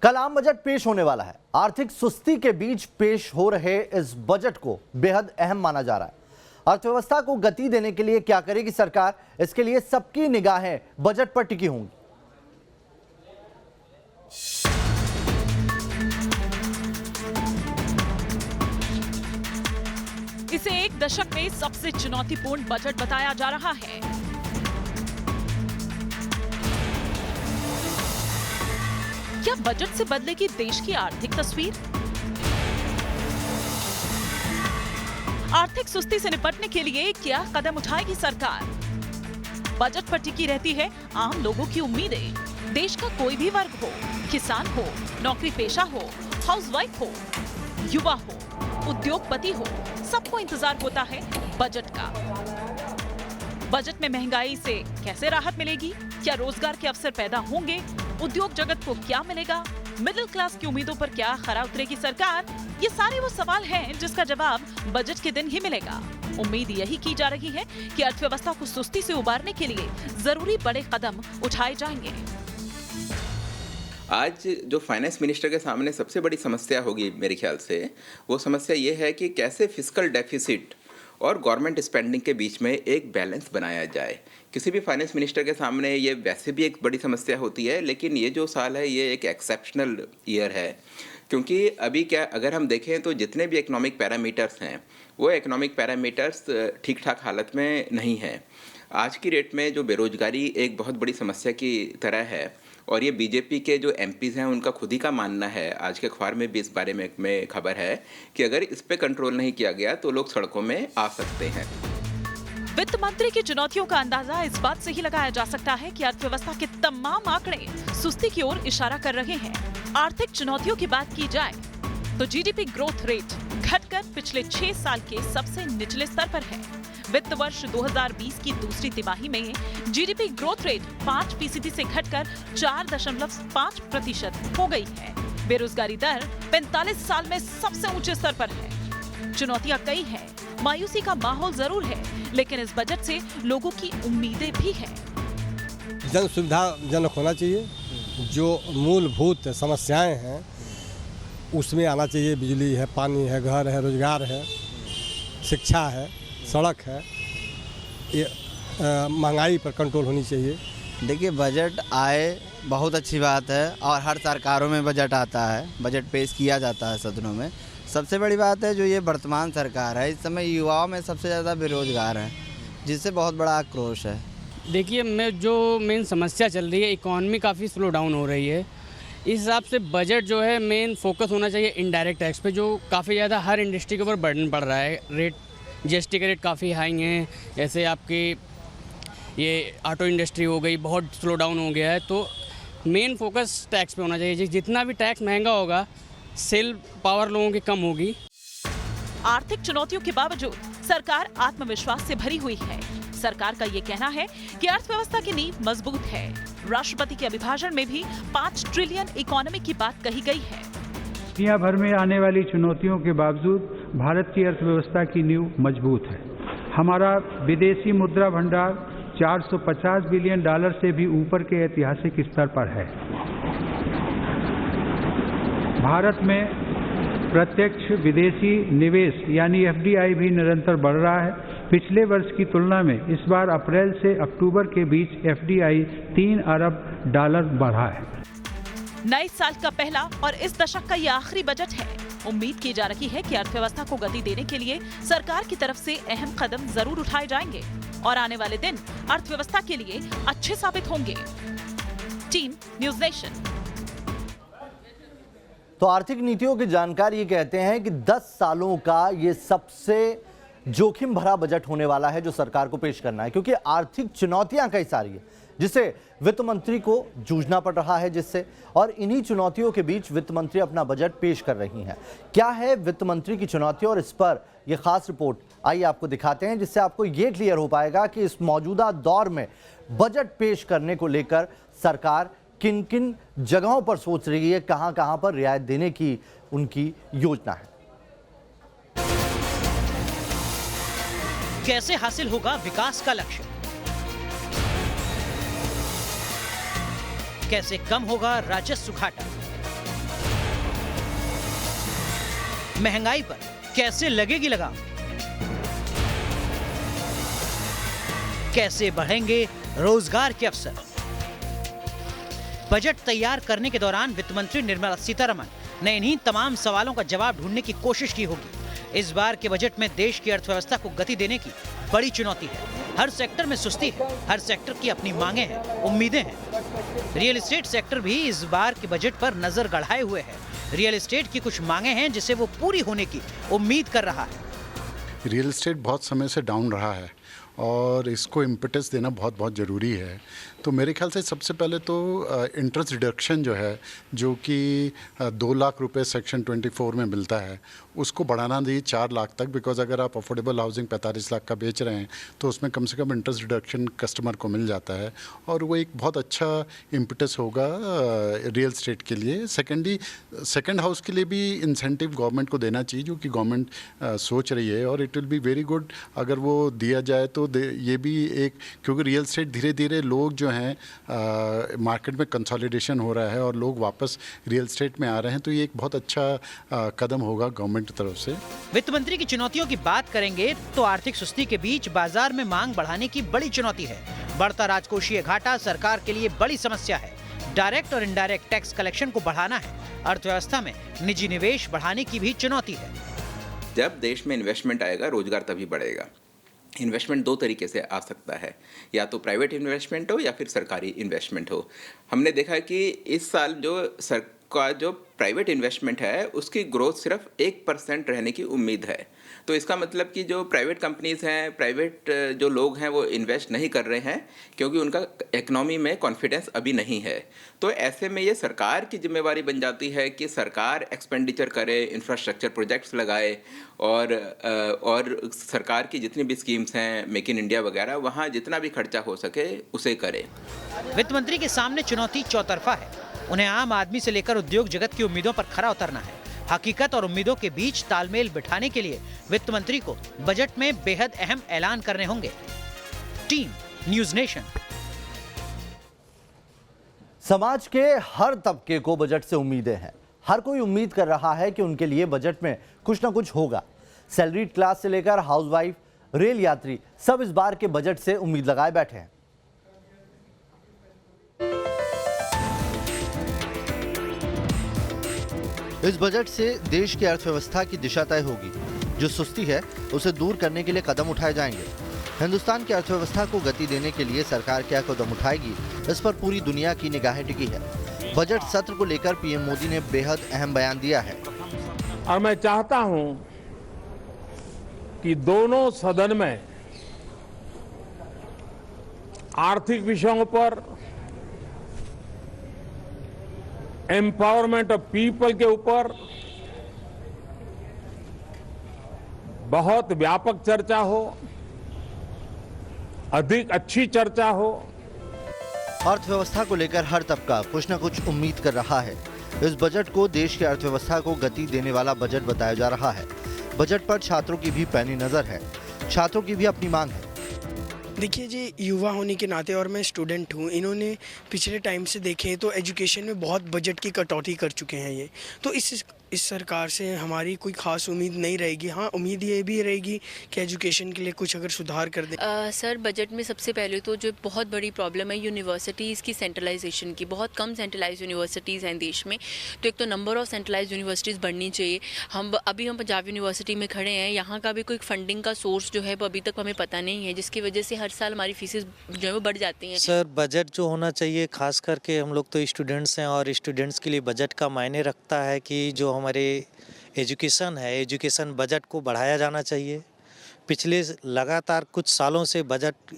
कल आम बजट पेश होने वाला है। आर्थिक सुस्ती के बीच पेश हो रहे इस बजट को बेहद अहम माना जा रहा है। अर्थव्यवस्था को गति देने के लिए क्या करेगी सरकार, इसके लिए सबकी निगाहें बजट पर टिकी होंगी। इसे एक दशक में सबसे चुनौतीपूर्ण बजट बताया जा रहा है। क्या बजट से बदलेगी देश की आर्थिक तस्वीर? आर्थिक सुस्ती से निपटने के लिए क्या कदम उठाएगी सरकार? बजट पर टिकी रहती है आम लोगों की उम्मीदें। देश का कोई भी वर्ग हो, किसान हो, नौकरी पेशा हो, हाउसवाइफ हो, युवा हो, उद्योगपति हो, सबको इंतजार होता है बजट का। बजट में महंगाई से कैसे राहत मिलेगी? क्या रोजगार के अवसर पैदा होंगे? उद्योग जगत को क्या मिलेगा? मिडिल क्लास की उम्मीदों पर क्या खरा उतरेगी सरकार? ये सारे वो सवाल हैं जिसका जवाब बजट के दिन ही मिलेगा। उम्मीद यही की जा रही है कि अर्थव्यवस्था को सुस्ती से उबारने के लिए जरूरी बड़े कदम उठाए जाएंगे। आज जो फाइनेंस मिनिस्टर के सामने सबसे बड़ी समस्या होगी मेरे ख्याल से, वो समस्या ये है कि कैसे फिस्कल डेफिसिट और गवर्नमेंट स्पेंडिंग के बीच में एक बैलेंस बनाया जाए। किसी भी फाइनेंस मिनिस्टर के सामने ये वैसे भी एक बड़ी समस्या होती है, लेकिन ये जो साल है ये एक एक्सेप्शनल ईयर है, क्योंकि अभी क्या अगर हम देखें तो जितने भी इकोनॉमिक पैरामीटर्स हैं वो इकोनॉमिक पैरामीटर्स ठीक ठाक हालत में नहीं हैं। आज की डेट में जो बेरोजगारी एक बहुत बड़ी समस्या की तरह है, और ये बीजेपी के जो एमपीज़ हैं उनका खुद ही का मानना है। आज के अखबार में भी इस बारे में खबर है कि अगर इस पे कंट्रोल नहीं किया गया तो लोग सड़कों में आ सकते हैं। वित्त मंत्री की चुनौतियों का अंदाजा इस बात से ही लगाया जा सकता है कि अर्थव्यवस्था के तमाम आंकड़े सुस्ती की ओर इशारा कर रहे हैं। आर्थिक चुनौतियों की बात की जाए तो जीडीपी ग्रोथ रेट घटकर पिछले 6 साल के सबसे निचले स्तर पर है। वित्त वर्ष 2020 की दूसरी तिमाही में जीडीपी ग्रोथ रेट 5% से घटकर 4.5% हो गई है। बेरोजगारी दर 45 साल में सबसे ऊंचे स्तर पर है। चुनौतियां कई हैं, मायूसी का माहौल जरूर है, लेकिन इस बजट से लोगों की उम्मीदें भी हैं। जन सुविधाजनक होना चाहिए। जो मूलभूत समस्याएं हैं उसमें आना चाहिए। बिजली है, पानी है, घर है, रोजगार है, शिक्षा है, सड़क है। ये महंगाई पर कंट्रोल होनी चाहिए। देखिए, बजट आए बहुत अच्छी बात है, और हर सरकारों में बजट आता है, बजट पेश किया जाता है सदनों में। सबसे बड़ी बात है जो ये वर्तमान सरकार है, इस समय युवाओं में सबसे ज़्यादा बेरोजगार हैं, जिससे बहुत बड़ा आक्रोश है। देखिए, मेन समस्या चल रही है, इकॉनमी काफ़ी स्लो डाउन हो रही है। इस हिसाब से बजट जो है मेन फोकस होना चाहिए इनडायरेक्ट टैक्स पे, जो काफ़ी ज़्यादा हर इंडस्ट्री के ऊपर बर्डन पड़ रहा है। रेट जीएसटी के रेट काफ़ी हाई हैं। जैसे आपकी ये ऑटो इंडस्ट्री हो गई, बहुत स्लो डाउन हो गया है। तो मेन फोकस टैक्स पे होना चाहिए। जितना भी टैक्स महंगा होगा, सेल पावर लोगों की कम होगी। आर्थिक चुनौतियों के बावजूद सरकार आत्मविश्वास से भरी हुई है। सरकार का ये कहना है कि अर्थव्यवस्था की नींव मजबूत है। राष्ट्रपति के अभिभाषण में भी 5 ट्रिलियन इकोनॉमी की बात कही गई है। दुनिया भर में आने वाली चुनौतियों के बावजूद भारत की अर्थव्यवस्था की नींव मजबूत है। हमारा विदेशी मुद्रा भंडार $450 बिलियन से भी ऊपर के ऐतिहासिक स्तर पर है। भारत में प्रत्यक्ष विदेशी निवेश यानी एफडीआई भी निरंतर बढ़ रहा है। पिछले वर्ष की तुलना में इस बार अप्रैल से अक्टूबर के बीच एफडीआई $3 अरब बढ़ा है। नए साल का पहला और इस दशक का ये आखिरी बजट है। उम्मीद की जा रही है कि अर्थव्यवस्था को गति देने के लिए सरकार की तरफ से अहम कदम जरूर उठाए जाएंगे और आने वाले दिन अर्थव्यवस्था के लिए अच्छे साबित होंगे। Team news nation. तो आर्थिक नीतियों के जानकार ये कहते हैं कि 10 सालों का ये सबसे जोखिम भरा बजट होने वाला है जो सरकार को पेश करना है, क्योंकि आर्थिक चुनौतियां कई सारी है जिससे वित्त मंत्री को जूझना पड़ रहा है, जिससे और इन्हीं चुनौतियों के बीच वित्त मंत्री अपना बजट पेश कर रही हैं। क्या है वित्त मंत्री की चुनौती और इस पर यह खास रिपोर्ट आइए आपको दिखाते हैं, जिससे आपको ये क्लियर हो पाएगा कि इस मौजूदा दौर में बजट पेश करने को लेकर सरकार किन किन जगहों पर सोच रही है, कहां कहां पर रियायत देने की उनकी योजना है। कैसे हासिल होगा विकास का लक्ष्य? कैसे कम होगा राजस्व घाटा? महंगाई पर कैसे लगेगी लगाम? कैसे बढ़ेंगे रोजगार के अवसर? बजट तैयार करने के दौरान वित्त मंत्री निर्मला सीतारमण ने इन्हीं तमाम सवालों का जवाब ढूंढने की कोशिश की होगी। इस बार के बजट में देश की अर्थव्यवस्था को गति देने की बड़ी चुनौती है। हर सेक्टर में सुस्ती है, हर सेक्टर की अपनी मांगे हैं, उम्मीदें हैं। रियल एस्टेट सेक्टर भी इस बार के बजट पर नजर गड़ाए हुए है। रियल एस्टेट की कुछ मांगे हैं जिसे वो पूरी होने की उम्मीद कर रहा है। रियल एस्टेट बहुत समय से डाउन रहा है और इसको इम्पेटस देना बहुत ज़रूरी है। तो मेरे ख्याल से सबसे पहले तो इंटरेस्ट रिडक्शन जो है, जो कि 2 लाख रुपए सेक्शन 24 में मिलता है, उसको बढ़ाना दी 4 लाख तक। बिकॉज अगर आप अफोर्डेबल हाउसिंग 45 लाख का बेच रहे हैं तो उसमें कम से कम इंटरेस्ट रिडक्शन कस्टमर को मिल जाता है और वो एक बहुत अच्छा इम्पेटस होगा रियल एस्टेट के लिए। सेकेंड हाउस के लिए भी इंसेंटिव गवर्नमेंट को देना चाहिए, जो कि गवर्नमेंट सोच रही है, और it will be very good अगर वो दिया जाए तो ये भी एक, क्योंकि रियल एस्टेट धीरे धीरे लोग जो हैं मार्केट में कंसोलिडेशन हो रहा है और लोग वापस रियल एस्टेट में आ रहे हैं, तो ये एक बहुत अच्छा कदम होगा गवर्नमेंट की तरफ से। वित्त मंत्री की चुनौतियों की बात करेंगे तो आर्थिक सुस्ती के बीच बाजार में मांग बढ़ाने की बड़ी चुनौती है। बढ़ता राजकोषीय घाटा सरकार के लिए बड़ी समस्या है। डायरेक्ट और इनडायरेक्ट टैक्स कलेक्शन को बढ़ाना है। अर्थव्यवस्था में निजी निवेश बढ़ाने की भी चुनौती है। जब देश में इन्वेस्टमेंट आएगा, रोजगार तभी बढ़ेगा। इन्वेस्टमेंट 2 तरीके से आ सकता है, या तो प्राइवेट इन्वेस्टमेंट हो या फिर सरकारी इन्वेस्टमेंट हो। हमने देखा कि इस साल जो प्राइवेट इन्वेस्टमेंट है उसकी ग्रोथ सिर्फ 1% रहने की उम्मीद है। तो इसका मतलब कि जो प्राइवेट कंपनीज़ हैं, प्राइवेट जो लोग हैं, वो इन्वेस्ट नहीं कर रहे हैं क्योंकि उनका इकोनॉमी में कॉन्फिडेंस अभी नहीं है। तो ऐसे में ये सरकार की जिम्मेवारी बन जाती है कि सरकार एक्सपेंडिचर करे, इंफ्रास्ट्रक्चर प्रोजेक्ट्स लगाए और सरकार की जितनी भी स्कीम्स हैं, मेक इन इंडिया वगैरह, वहाँ जितना भी खर्चा हो सके उसे करे। वित्त मंत्री के सामने चुनौती चौतरफा है। उन्हें आम आदमी से लेकर उद्योग जगत की उम्मीदों पर खरा उतरना है। हकीकत और उम्मीदों के बीच तालमेल बिठाने के लिए वित्त मंत्री को बजट में बेहद अहम ऐलान करने होंगे। Team news nation. समाज के हर तबके को बजट से उम्मीदें हैं। हर कोई उम्मीद कर रहा है कि उनके लिए बजट में कुछ ना कुछ होगा। सैलरीड क्लास से लेकर हाउसवाइफ, रेल यात्री, सब इस बार के बजट से उम्मीद लगाए बैठे हैं। इस बजट से देश की अर्थव्यवस्था की दिशा तय होगी। जो सुस्ती है उसे दूर करने के लिए कदम उठाए जाएंगे। हिंदुस्तान की अर्थव्यवस्था को गति देने के लिए सरकार क्या कदम उठाएगी, इस पर पूरी दुनिया की निगाहें टिकी है। बजट सत्र को लेकर पीएम मोदी ने बेहद अहम बयान दिया है। और मैं चाहता हूं कि दोनों सदन में आर्थिक विषयों पर, एम्पावरमेंट ऑफ पीपल के ऊपर बहुत व्यापक चर्चा हो, अधिक अच्छी चर्चा हो। अर्थव्यवस्था को लेकर हर तबका कुछ न कुछ उम्मीद कर रहा है। इस बजट को देश की अर्थव्यवस्था को गति देने वाला बजट बताया जा रहा है। बजट पर छात्रों की भी पैनी नजर है। छात्रों की भी अपनी मांग है। देखिए जी, युवा होने के नाते और मैं स्टूडेंट हूँ, इन्होंने पिछले टाइम से देखें तो एजुकेशन में बहुत बजट की कटौती कर चुके हैं ये। तो इस सरकार से हमारी कोई ख़ास उम्मीद नहीं रहेगी। हाँ, उम्मीद ये भी रहेगी कि एजुकेशन के लिए कुछ अगर सुधार कर दें। सर, बजट में सबसे पहले तो जो बहुत बड़ी प्रॉब्लम है यूनिवर्सिटीज़ की सेंट्रलाइजेशन की। बहुत कम सेंट्रलाइज यूनिवर्सिटीज़ हैं देश में। तो एक तो नंबर ऑफ सेंट्रलाइज यूनिवर्सिटीज़ बढ़नी चाहिए। हम पंजाब यूनिवर्सिटी में खड़े हैं, यहाँ का भी कोई फंडिंग का सोर्स जो है वो अभी तक हमें पता नहीं है, जिसकी वजह से हर साल हमारी फीसेस जो है वो बढ़ जाती हैं। सर, बजट जो होना चाहिए, खास करके हम लोग तो स्टूडेंट्स हैं और स्टूडेंट्स के लिए बजट का मायने रखता है कि जो हमारे एजुकेशन है, एजुकेशन बजट को बढ़ाया जाना चाहिए। पिछले लगातार कुछ सालों से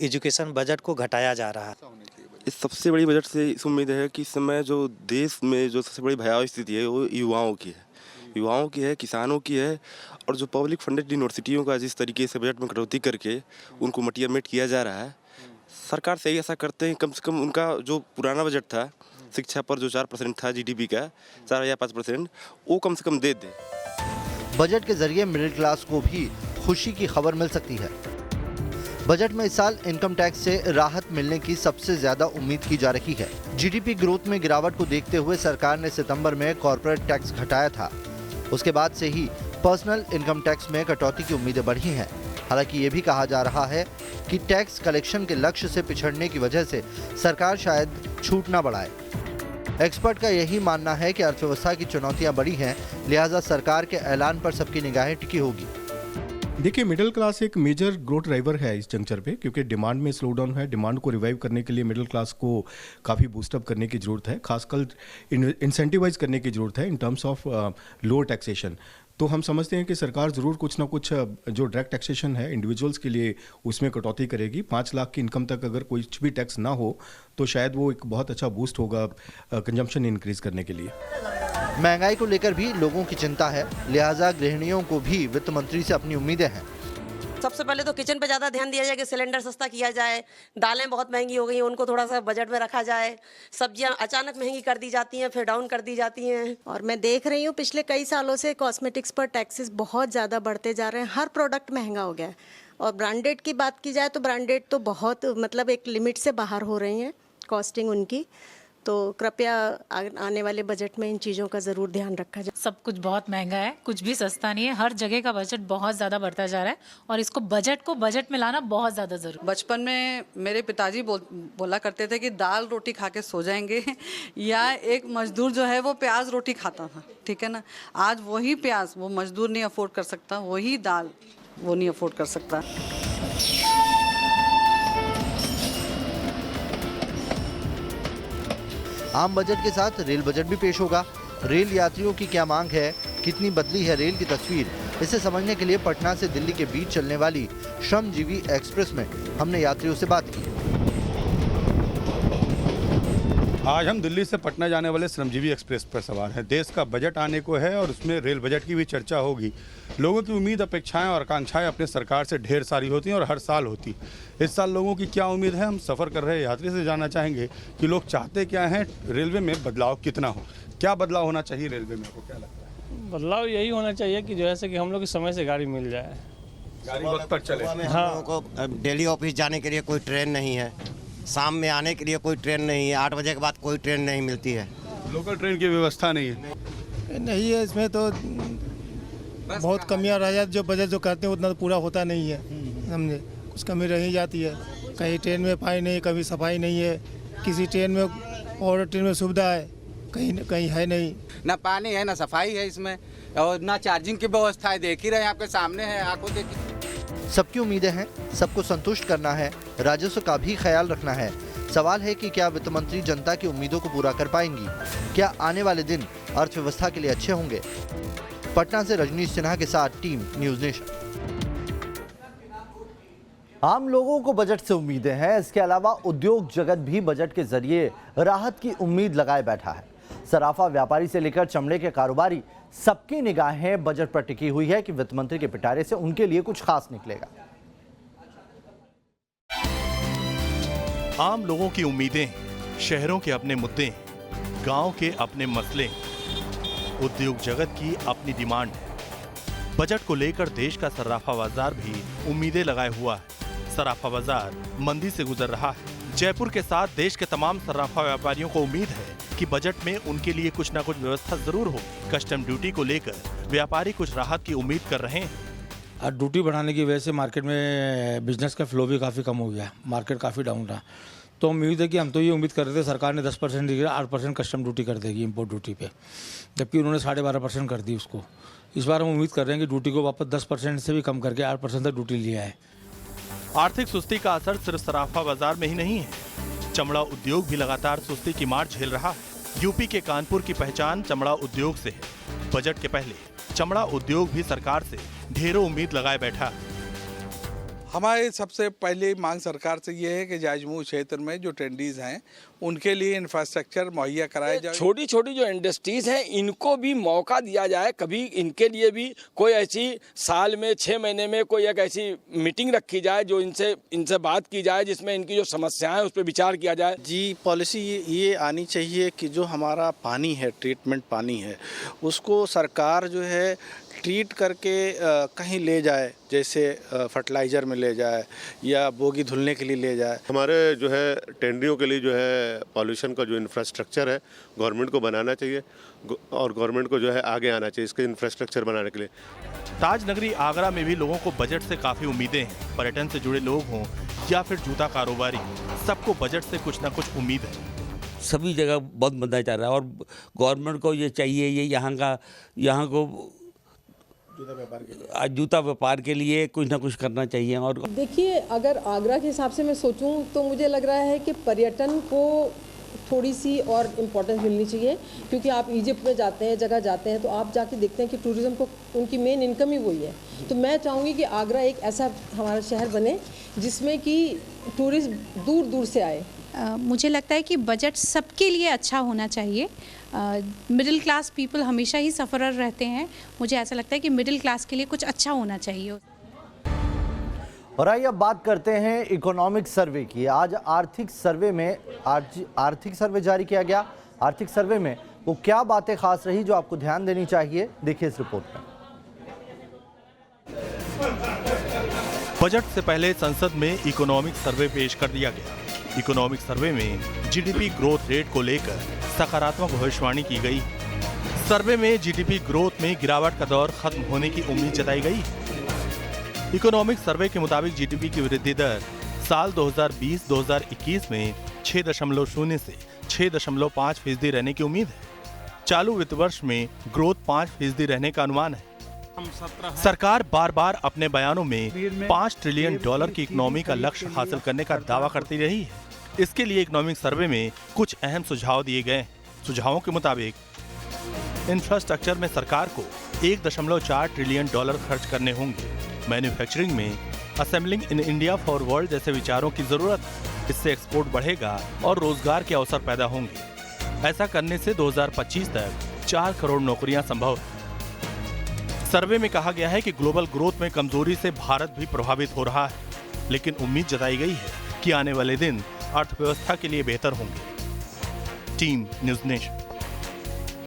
एजुकेशन बजट को घटाया जा रहा है। इस सबसे बड़ी बजट से इस उम्मीद है कि इस समय जो देश में जो सबसे बड़ी भयावह स्थिति है वो युवाओं की है, किसानों की है। और जो पब्लिक फंडेड यूनिवर्सिटियों का जिस तरीके से बजट में कटौती करके उनको मटियरमेट किया जा रहा है, सरकार से ऐसा करते हैं कम से कम उनका जो पुराना बजट था शिक्षा पर जो 4% था जीडीपी का, 4 या 5%, वो कम से कम दे दे। बजट के जरिए मिडिल क्लास को भी खुशी की खबर मिल सकती है। बजट में इस साल इनकम टैक्स से राहत मिलने की सबसे ज्यादा उम्मीद की जा रही है। जीडीपी ग्रोथ में गिरावट को देखते हुए सरकार ने सितंबर में कॉर्पोरेट टैक्स घटाया था। उसके बाद से ही पर्सनल इनकम टैक्स में कटौती की उम्मीदें बढ़ी हैं। हालांकि ये भी कहा जा रहा है कि टैक्स कलेक्शन के लक्ष्य से पिछड़ने की वजह से सरकार शायद छूट न बढ़ाए। एक्सपर्ट का यही मानना है कि अर्थव्यवस्था की चुनौतियां बड़ी हैं, लिहाजा सरकार के ऐलान पर सबकी निगाहें टिकी होगी। देखिए, मिडिल क्लास एक मेजर ग्रोथ ड्राइवर है इस जंक्चर पे, क्योंकि डिमांड में स्लो डाउन है। डिमांड को रिवाइव करने के लिए मिडिल क्लास को काफ़ी बूस्टअप करने की ज़रूरत है, खासकर इंसेंटिवाइज करने की ज़रूरत है in terms of lower taxation. तो हम समझते हैं कि सरकार ज़रूर कुछ ना कुछ जो डायरेक्ट टैक्सेशन है इंडिविजुअल्स के लिए उसमें कटौती करेगी। 5 लाख की इनकम तक अगर कुछ भी टैक्स ना हो तो शायद वो एक बहुत अच्छा बूस्ट होगा कंजम्पशन इंक्रीज करने के लिए। महंगाई को लेकर भी लोगों की चिंता है, लिहाजा गृहिणियों को भी वित्त मंत्री से अपनी उम्मीदें हैं। सबसे पहले तो किचन पे ज़्यादा ध्यान दिया जाए कि सिलेंडर सस्ता किया जाए, दालें बहुत महंगी हो गई हैं उनको थोड़ा सा बजट में रखा जाए, सब्जियां अचानक महंगी कर दी जाती हैं फिर डाउन कर दी जाती हैं। और मैं देख रही हूँ पिछले कई सालों से कॉस्मेटिक्स पर टैक्सेस बहुत ज़्यादा बढ़ते जा रहे हैं, हर प्रोडक्ट महंगा हो गया है। और ब्रांडेड की बात की जाए तो ब्रांडेड तो बहुत मतलब एक लिमिट से बाहर हो रही हैं कॉस्टिंग उनकी, तो कृपया आने वाले बजट में इन चीज़ों का ज़रूर ध्यान रखा जाए। सब कुछ बहुत महंगा है, कुछ भी सस्ता नहीं है, हर जगह का बजट बहुत ज़्यादा बढ़ता जा रहा है और इसको बजट में लाना बहुत ज़्यादा ज़रूरी। बचपन में मेरे पिताजी बोला करते थे कि दाल रोटी खा के सो जाएंगे या एक मजदूर जो है वो प्याज रोटी खाता था, ठीक है ना। आज वही प्याज वो मजदूर नहीं अफोर्ड कर सकता, वही दाल वो नहीं अफोर्ड कर सकता। आम बजट के साथ रेल बजट भी पेश होगा। रेल यात्रियों की क्या मांग है, कितनी बदली है रेल की तस्वीर, इसे समझने के लिए पटना से दिल्ली के बीच चलने वाली श्रमजीवी एक्सप्रेस में हमने यात्रियों से बात की। आज हम दिल्ली से पटना जाने वाले श्रमजीवी एक्सप्रेस पर सवार हैं। देश का बजट आने को है और उसमें रेल बजट की भी चर्चा होगी। लोगों की उम्मीद, अपेक्षाएं और आकांक्षाएं अपने सरकार से ढेर सारी होती हैं और हर साल होती। इस साल लोगों की क्या उम्मीद है, हम सफ़र कर रहे यात्री से जानना चाहेंगे कि लोग चाहते क्या हैं, रेलवे में बदलाव कितना हो, क्या बदलाव होना चाहिए रेलवे में, आपको क्या लगता है? बदलाव यही होना चाहिए कि जैसे कि हम लोग समय से गाड़ी मिल जाए, गाड़ी वक्त पर चले। हम लोगों को डेली ऑफिस जाने के लिए कोई ट्रेन नहीं है, शाम में आने के लिए कोई ट्रेन नहीं है, 8 बजे के बाद कोई ट्रेन नहीं मिलती है, लोकल ट्रेन की व्यवस्था नहीं है। नहीं है, इसमें तो बहुत कमियां रह जाती, जो बजट जो करते हैं उतना तो पूरा होता नहीं है, समझे, कुछ कमी रह ही जाती है। कहीं ट्रेन में पानी नहीं, कभी सफाई नहीं है, किसी ट्रेन में और ट्रेन में सुविधा है, कहीं है नहीं, ना पानी है ना सफाई है इसमें, और ना चार्जिंग की व्यवस्था है। देख ही रहे हैं, आपके सामने है, आंखों देखिए। सबकी उम्मीदें हैं, सबको संतुष्ट करना है, राजस्व का भी ख्याल रखना है। सवाल है कि क्या वित्त मंत्री जनता की उम्मीदों को पूरा कर पाएंगी, क्या आने वाले दिन अर्थव्यवस्था के लिए अच्छे होंगे। पटना से रजनीश सिन्हा के साथ टीम न्यूज़ नेशन। आम लोगों को बजट से उम्मीदें हैं, इसके अलावा उद्योग जगत भी बजट के जरिए राहत की उम्मीद लगाए बैठा है। सराफा व्यापारी से लेकर चमड़े के कारोबारी, सबकी निगाहें बजट पर टिकी हुई है कि वित्त मंत्री के पिटारे से उनके लिए कुछ खास निकलेगा। आम लोगों की उम्मीदें, शहरों के अपने मुद्दे, गांव के अपने मसले, उद्योग जगत की अपनी डिमांड है। बजट को लेकर देश का सराफा बाजार भी उम्मीदें लगाए हुआ है। सराफा बाजार मंदी से गुजर रहा है। जयपुर के साथ देश के तमाम सराफा व्यापारियों को उम्मीद है कि बजट में उनके लिए कुछ न कुछ व्यवस्था जरूर हो। कस्टम ड्यूटी को लेकर व्यापारी कुछ राहत की उम्मीद कर रहे हैं। ड्यूटी बढ़ाने की वजह से मार्केट में बिजनेस का फ्लो भी काफ़ी कम हो गया, मार्केट काफ़ी डाउन रहा। तो उम्मीद है कि हम तो ये उम्मीद कर रहे थे सरकार ने 10% दी, 8% कस्टम ड्यूटी कर देगी इंपोर्ट ड्यूटी पे, जबकि उन्होंने 12.5% कर दी उसको। इस बार हम उम्मीद कर रहे हैं कि ड्यूटी को वापस 10% से भी कम करके 8% तक ड्यूटी लिया है। आर्थिक सुस्ती का असर सिर्फ सराफा बाजार में ही नहीं है, चमड़ा उद्योग भी लगातार सुस्ती की मार झेल रहा है। यूपी के कानपुर की पहचान चमड़ा उद्योग से है। बजट के पहले चमड़ा उद्योग भी सरकार से ढेरों उम्मीद लगाए बैठा है। हमारी सबसे पहली मांग सरकार से ये है कि जायजमू क्षेत्र में जो ट्रेंडीज हैं उनके लिए इंफ्रास्ट्रक्चर मुहैया कराया जाए। छोटी छोटी जो इंडस्ट्रीज हैं इनको भी मौका दिया जाए, कभी इनके लिए भी कोई ऐसी साल में 6 महीने में कोई एक ऐसी मीटिंग रखी जाए जो इनसे बात की जाए, जिसमें इनकी जो समस्याएं हैं उस पर विचार किया जाए। जी, पॉलिसी ये आनी चाहिए कि जो हमारा पानी है, ट्रीटमेंट पानी है, उसको सरकार जो है ट्रीट करके कहीं ले जाए, जैसे फर्टिलाइज़र में ले जाए या बोगी धुलने के लिए ले जाए। हमारे जो है टेंडरियों के लिए जो है पॉल्यूशन का जो इंफ्रास्ट्रक्चर है गवर्नमेंट को बनाना चाहिए और गवर्नमेंट को जो है आगे आना चाहिए इसके इंफ्रास्ट्रक्चर बनाने के लिए। ताज नगरी आगरा में भी लोगों को बजट से काफी उम्मीदें हैं। पर्यटन से जुड़े लोग हों या फिर जूता कारोबारी, सबको बजट से कुछ न कुछ उम्मीद है। सभी जगह बहुत बदला जा रहा है और गवर्नमेंट को ये चाहिए, ये यहाँ को जूता व्यापार के लिए कुछ ना कुछ करना चाहिए। और देखिए, अगर आगरा के हिसाब से मैं सोचूं तो मुझे लग रहा है कि पर्यटन को थोड़ी सी और इम्पोर्टेंस मिलनी चाहिए, क्योंकि आप इजिप्ट में जाते हैं, जगह जाते हैं तो आप जाके देखते हैं कि टूरिज़्म को उनकी मेन इनकम ही वही है। तो मैं चाहूँगी कि आगरा एक ऐसा हमारा शहर बने जिसमें कि टूरिस्ट दूर दूर से आए। मुझे लगता है कि बजट सबके लिए अच्छा होना चाहिए। मिडिल क्लास पीपल हमेशा ही सफ़रर रहते हैं। मुझे ऐसा लगता है कि मिडिल क्लास के लिए कुछ अच्छा होना चाहिए। और आइए अब बात करते हैं इकोनॉमिक सर्वे की। आज आर्थिक सर्वे जारी किया गया। आर्थिक सर्वे में वो क्या बातें खास रही जो आपको ध्यान देनी चाहिए, देखिए इस रिपोर्ट में। बजट से पहले संसद में इकोनॉमिक सर्वे पेश कर दिया गया। इकोनॉमिक सर्वे में जीडीपी ग्रोथ रेट को लेकर सकारात्मक भविष्यवाणी की गई। सर्वे में जीडीपी ग्रोथ में गिरावट का दौर खत्म होने की उम्मीद जताई गई। इकोनॉमिक सर्वे के मुताबिक जीडीपी की वृद्धि दर साल 2020-2021 में 6.0 से 6.5% रहने की उम्मीद है। चालू वित्त वर्ष में ग्रोथ 5% रहने का अनुमान है। सरकार बार बार अपने बयानों में $5 ट्रिलियन की इकोनॉमी का लक्ष्य हासिल करने का दावा करती रही है। इसके लिए इकोनॉमिक सर्वे में कुछ अहम सुझाव दिए गए। सुझावों के मुताबिक इंफ्रास्ट्रक्चर में सरकार को $1.4 ट्रिलियन खर्च करने होंगे। मैन्युफैक्चरिंग में assembling in India for world जैसे विचारों की जरूरत है। इससे एक्सपोर्ट बढ़ेगा और रोजगार के अवसर पैदा होंगे। ऐसा करने से 2025 तक 4 करोड़ नौकरियां संभव है। सर्वे में कहा गया है कि ग्लोबल ग्रोथ में कमजोरी से भारत भी प्रभावित हो रहा है, लेकिन उम्मीद जताई गई है कि आने वाले दिन अर्थव्यवस्था के लिए बेहतर होंगे। Team news nation.